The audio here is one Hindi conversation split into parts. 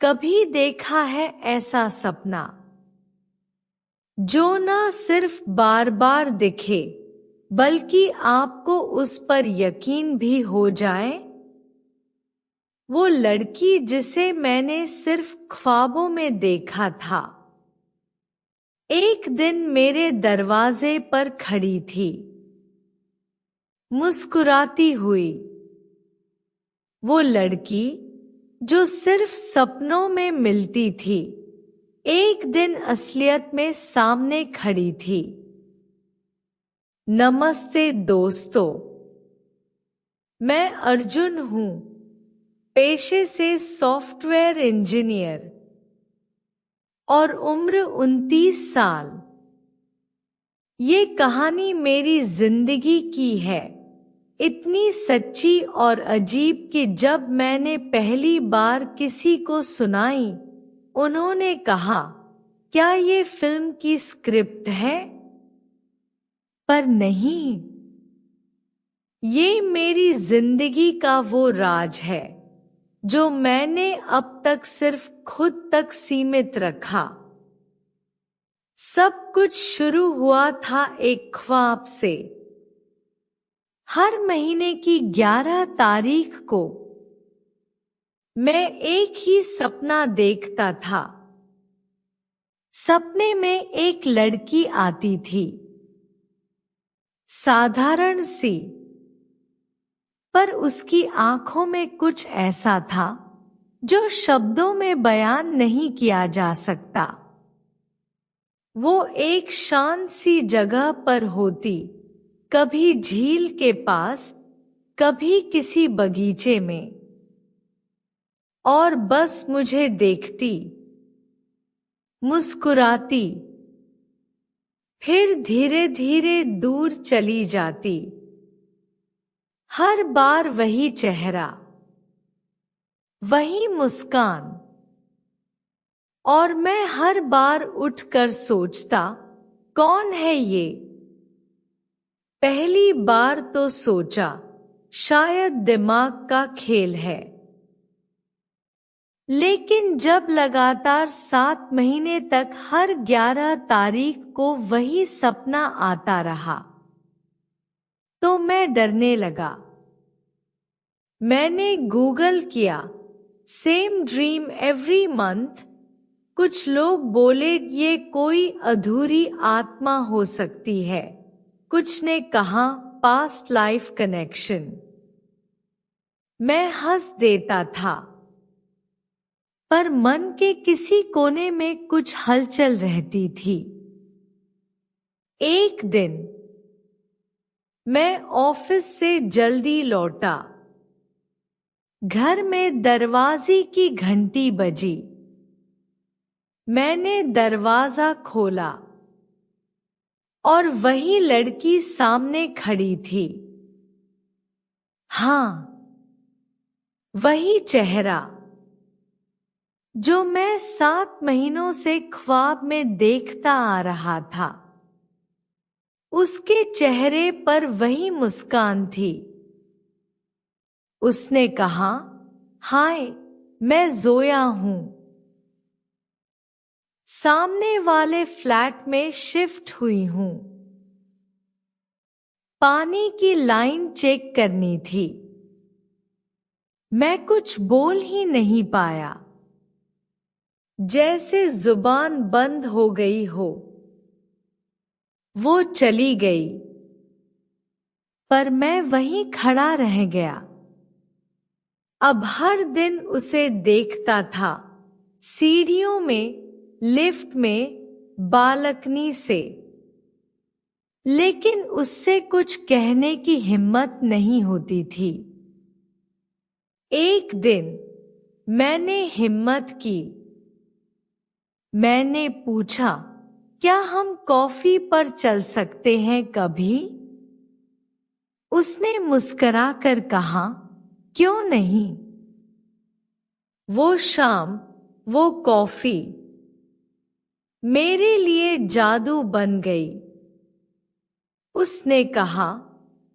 कभी देखा है ऐसा सपना जो ना सिर्फ बार बार दिखे बल्कि आपको उस पर यकीन भी हो जाए? वो लड़की जिसे मैंने सिर्फ ख्वाबों में देखा था, एक दिन मेरे दरवाजे पर खड़ी थी, मुस्कुराती हुई। वो लड़की जो सिर्फ सपनों में मिलती थी, एक दिन असलियत में सामने खड़ी थी। नमस्ते दोस्तों, मैं अर्जुन हूं, पेशे से सॉफ्टवेयर इंजीनियर और उम्र 29 साल। ये कहानी मेरी जिंदगी की है, इतनी सच्ची और अजीब कि जब मैंने पहली बार किसी को सुनाई, उन्होंने कहा, क्या ये फिल्म की स्क्रिप्ट है? पर नहीं, ये मेरी जिंदगी का वो राज है जो मैंने अब तक सिर्फ खुद तक सीमित रखा। सब कुछ शुरू हुआ था एक ख्वाब से। हर महीने की 11 तारीख को मैं एक ही सपना देखता था। सपने में एक लड़की आती थी, साधारण सी, पर उसकी आंखों में कुछ ऐसा था जो शब्दों में बयान नहीं किया जा सकता। वो एक शांत सी जगह पर होती, कभी झील के पास, कभी किसी बगीचे में, और बस मुझे देखती, मुस्कुराती, फिर धीरे धीरे दूर चली जाती। हर बार वही चेहरा, वही मुस्कान, और मैं हर बार उठकर सोचता, कौन है ये? पहली बार तो सोचा शायद दिमाग का खेल है, लेकिन जब लगातार 7 महीने तक हर 11 तारीख को वही सपना आता रहा, तो मैं डरने लगा। मैंने गूगल किया, सेम ड्रीम एवरी मंथ। कुछ लोग बोले ये कोई अधूरी आत्मा हो सकती है, कुछ ने कहा पास्ट लाइफ कनेक्शन। मैं हंस देता था, पर मन के किसी कोने में कुछ हलचल रहती थी। एक दिन मैं ऑफिस से जल्दी लौटा। घर में दरवाजे की घंटी बजी। मैंने दरवाजा खोला और वही लड़की सामने खड़ी थी। हाँ, वही चेहरा जो मैं 7 महीनों से ख्वाब में देखता आ रहा था। उसके चेहरे पर वही मुस्कान थी। उसने कहा, हाय, मैं जोया हूं। सामने वाले फ्लैट में शिफ्ट हुई हूं। पानी की लाइन चेक करनी थी। मैं कुछ बोल ही नहीं पाया, जैसे जुबान बंद हो गई हो। वो चली गई, पर मैं वहीं खड़ा रह गया। अब हर दिन उसे देखता था, सीढ़ियों में, लिफ्ट में, बालकनी से, लेकिन उससे कुछ कहने की हिम्मत नहीं होती थी। एक दिन मैंने हिम्मत की। मैंने पूछा, क्या हम कॉफी पर चल सकते हैं कभी? उसने मुस्कुराकर कहा, क्यों नहीं? वो शाम, वो कॉफी मेरे लिए जादू बन गई। उसने कहा,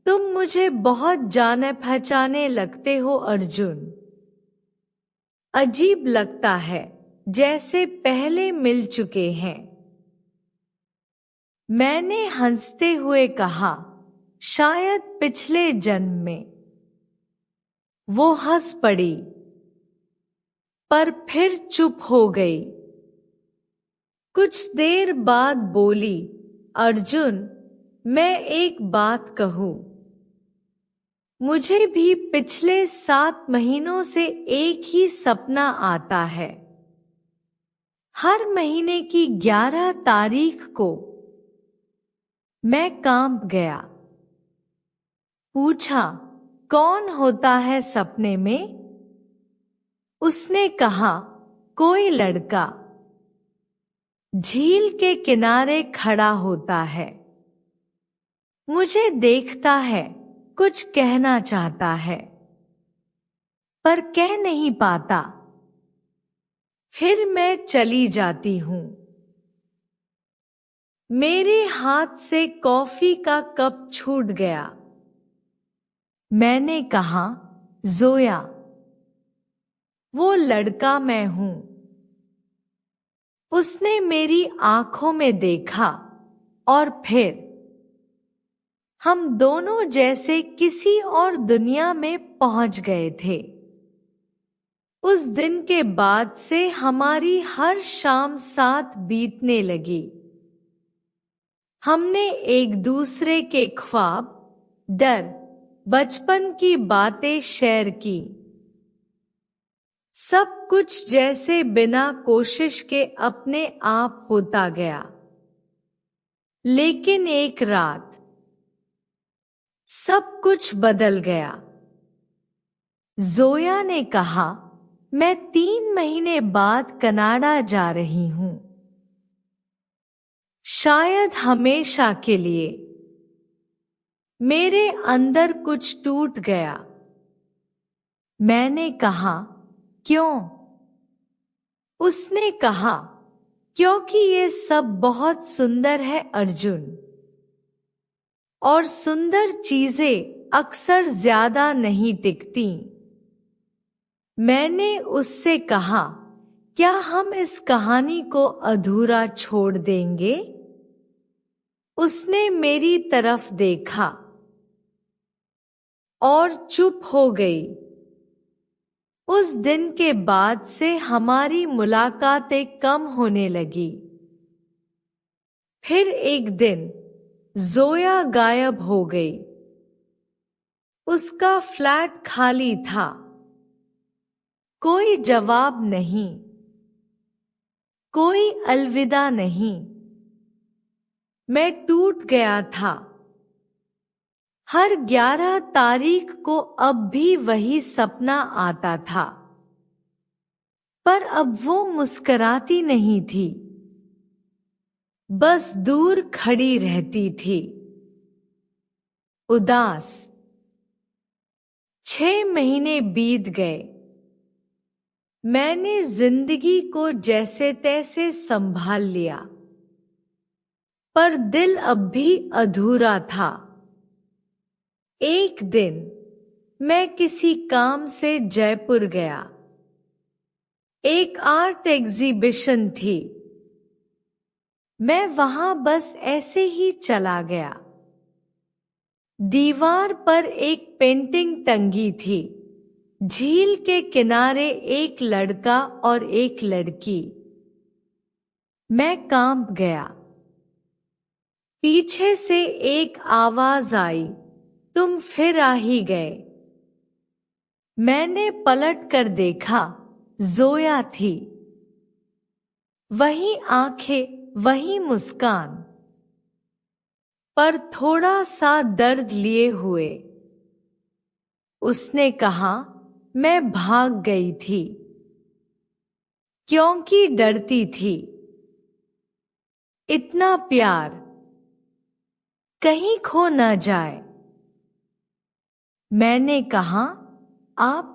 तुम मुझे बहुत जाने पहचाने लगते हो अर्जुन। अजीब लगता है, जैसे पहले मिल चुके हैं। मैंने हंसते हुए कहा, शायद पिछले जन्म में। वो हंस पड़ी, पर फिर चुप हो गई। कुछ देर बाद बोली, अर्जुन, मैं एक बात कहूं। मुझे भी पिछले 7 महीनों से एक ही सपना आता है। हर महीने की 11 तारीख को। मैं कांप गया। पूछा, कौन होता है सपने में? उसने कहा, कोई लड़का झील के किनारे खड़ा होता है। मुझे देखता है, कुछ कहना चाहता है, पर कह नहीं पाता। फिर मैं चली जाती हूं। मेरे हाथ से कॉफी का कप छूट गया। मैंने कहा, जोया, वो लड़का मैं हूं। उसने मेरी आंखों में देखा और फिर हम दोनों जैसे किसी और दुनिया में पहुंच गए थे। उस दिन के बाद से हमारी हर शाम साथ बीतने लगी। हमने एक दूसरे के ख्वाब, डर, बचपन की बातें शेयर की। सब कुछ जैसे बिना कोशिश के अपने आप होता गया। लेकिन एक रात सब कुछ बदल गया। जोया ने कहा, मैं 3 महीने बाद कनाडा जा रही हूं। शायद हमेशा के लिए। मेरे अंदर कुछ टूट गया। मैंने कहा, क्यों? उसने कहा, क्योंकि ये सब बहुत सुंदर है अर्जुन। और सुंदर चीजें अक्सर ज्यादा नहीं टिकती। मैंने उससे कहा, क्या हम इस कहानी को अधूरा छोड़ देंगे? उसने मेरी तरफ देखा और चुप हो गई। उस दिन के बाद से हमारी मुलाकातें कम होने लगी। फिर एक दिन जोया गायब हो गई। उसका फ्लैट खाली था। कोई जवाब नहीं, कोई अलविदा नहीं। मैं टूट गया था। हर 11 तारीख को अब भी वही सपना आता था, पर अब वो मुस्कुराती नहीं थी, बस दूर खड़ी रहती थी, उदास। 6 महीने बीत गए। मैंने जिंदगी को जैसे तैसे संभाल लिया, पर दिल अब भी अधूरा था। एक दिन मैं किसी काम से जयपुर गया। एक आर्ट एग्जीबिशन थी। मैं वहां बस ऐसे ही चला गया। दीवार पर एक पेंटिंग टंगी थी। झील के किनारे एक लड़का और एक लड़की। मैं कांप गया। पीछे से एक आवाज आई, तुम फिर आ ही गए। मैंने पलट कर देखा, जोया थी। वही आंखें, वही मुस्कान, पर थोड़ा सा दर्द लिए हुए। उसने कहा, मैं भाग गई थी, क्योंकि डरती थी। इतना प्यार कहीं खो न जाए। मैंने कहा, आप?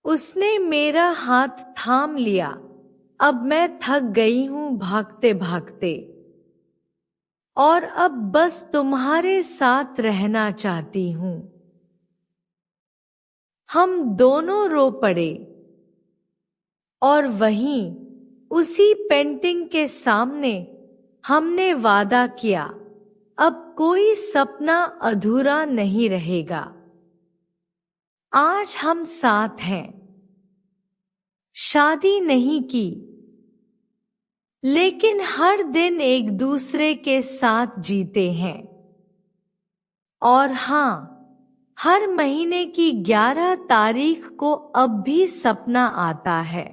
उसने मेरा हाथ थाम लिया। अब मैं थक गई हूं भागते भागते, और अब बस तुम्हारे साथ रहना चाहती हूं। हम दोनों रो पड़े। और वहीं उसी पेंटिंग के सामने हमने वादा किया, अब कोई सपना अधूरा नहीं रहेगा। आज हम साथ हैं, शादी नहीं की, लेकिन हर दिन एक दूसरे के साथ जीते हैं। और हाँ, हर महीने की 11 तारीख को अब भी सपना आता है,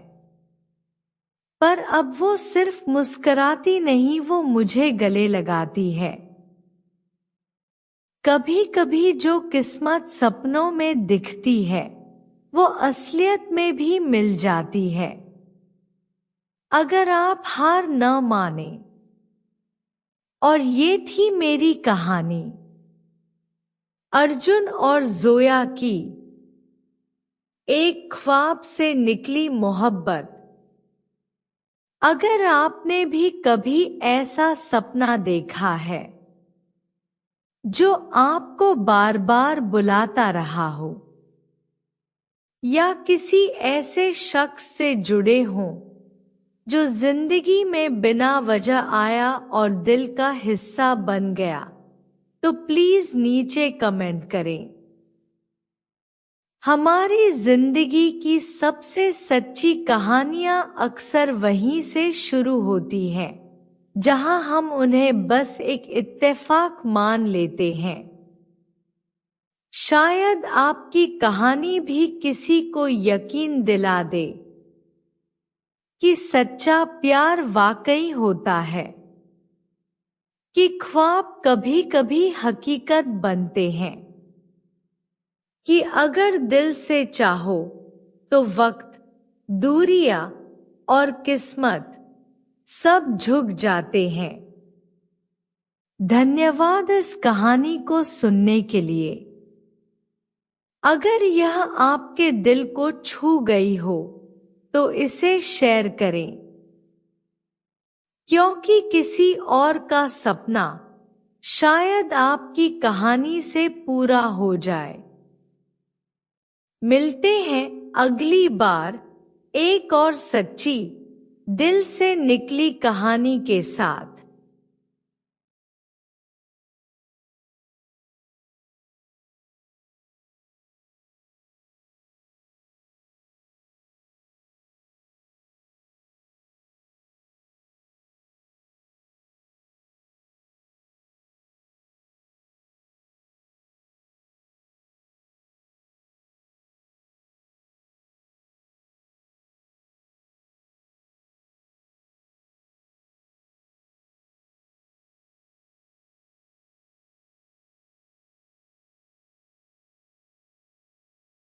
पर अब वो सिर्फ मुस्कुराती नहीं, वो मुझे गले लगाती है। कभी कभी जो किस्मत सपनों में दिखती है वो असलियत में भी मिल जाती है, अगर आप हार न माने। और ये थी मेरी कहानी, अर्जुन और जोया की एक ख्वाब से निकली मोहब्बत। अगर आपने भी कभी ऐसा सपना देखा है जो आपको बार बार बुलाता रहा हो, या किसी ऐसे शख्स से जुड़े हों जो जिंदगी में बिना वजह आया और दिल का हिस्सा बन गया, तो प्लीज नीचे कमेंट करें। हमारी जिंदगी की सबसे सच्ची कहानियां अक्सर वहीं से शुरू होती हैं जहां हम उन्हें बस एक इत्तेफाक मान लेते हैं। शायद आपकी कहानी भी किसी को यकीन दिला दे कि सच्चा प्यार वाकई होता है, कि ख्वाब कभी कभी हकीकत बनते हैं, कि अगर दिल से चाहो तो वक्त, दूरियां और किस्मत सब झुक जाते हैं। धन्यवाद इस कहानी को सुनने के लिए। अगर यह आपके दिल को छू गई हो तो इसे शेयर करें, क्योंकि किसी और का सपना शायद आपकी कहानी से पूरा हो जाए। मिलते हैं अगली बार एक और सच्ची, दिल से निकली कहानी के साथ।